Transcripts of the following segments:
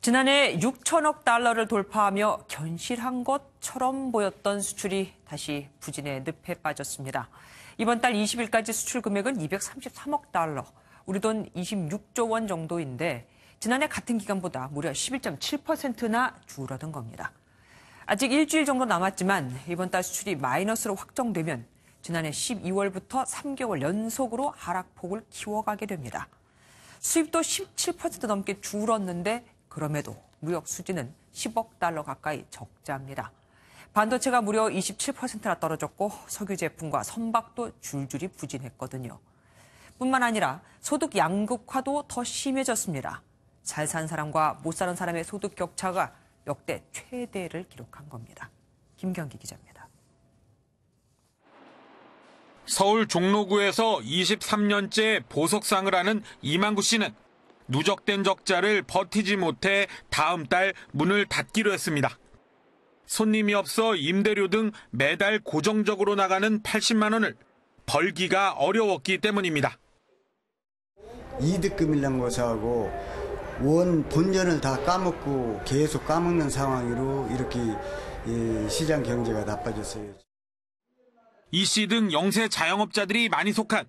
지난해 6천억 달러를 돌파하며 견실한 것처럼 보였던 수출이 다시 부진의 늪에 빠졌습니다. 이번 달 20일까지 수출 금액은 233억 달러, 우리 돈 26조 원 정도인데 지난해 같은 기간보다 무려 11.7%나 줄어든 겁니다. 아직 일주일 정도 남았지만 이번 달 수출이 마이너스로 확정되면 지난해 12월부터 3개월 연속으로 하락폭을 키워가게 됩니다. 수입도 17% 넘게 줄었는데 그럼에도 무역 수지는 10억 달러 가까이 적자입니다. 반도체가 무려 27%나 떨어졌고 석유 제품과 선박도 줄줄이 부진했거든요. 뿐만 아니라 소득 양극화도 더 심해졌습니다. 잘 산 사람과 못 사는 사람의 소득 격차가 역대 최대를 기록한 겁니다. 김경기 기자입니다. 서울 종로구에서 23년째 보석상을 하는 이만구 씨는 누적된 적자를 버티지 못해 다음 달 문을 닫기로 했습니다. 손님이 없어 임대료 등 매달 고정적으로 나가는 80만 원을 벌기가 어려웠기 때문입니다. 이득금이라는 것하고 원 본전을 다 까먹고 계속 까먹는 상황으로 이렇게 시장 경제가 나빠졌어요. 이 씨 등 영세 자영업자들이 많이 속한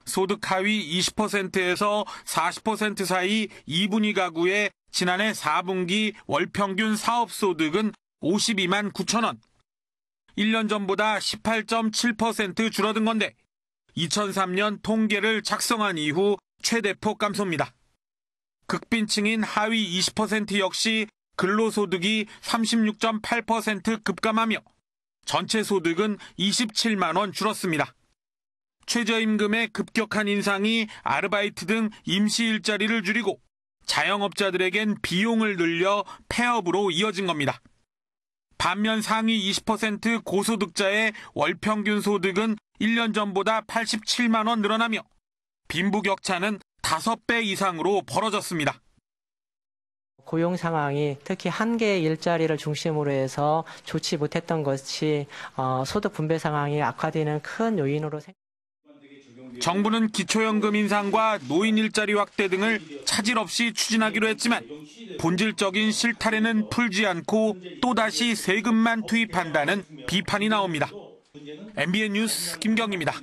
소득 하위 20%에서 40% 사이 2분위 가구의 지난해 4분기 월평균 사업소득은 52만 9천 원. 1년 전보다 18.7% 줄어든 건데 2003년 통계를 작성한 이후 최대폭 감소입니다. 극빈층인 하위 20% 역시 근로소득이 36.8% 급감하며 전체 소득은 27만 원 줄었습니다. 최저임금의 급격한 인상이 아르바이트 등 임시 일자리를 줄이고 자영업자들에겐 비용을 늘려 폐업으로 이어진 겁니다. 반면 상위 20% 고소득자의 월평균 소득은 1년 전보다 87만 원 늘어나며 빈부격차는 5배 이상으로 벌어졌습니다. 고용 상황이 특히 한 개의 일자리를 중심으로 해서 좋지 못했던 것이 소득 분배 상황이 악화되는 큰 요인으로 정부는 기초연금 인상과 노인 일자리 확대 등을 차질 없이 추진하기로 했지만 본질적인 실타래는 풀지 않고 또다시 세금만 투입한다는 비판이 나옵니다. MBN 뉴스 김경기입니다.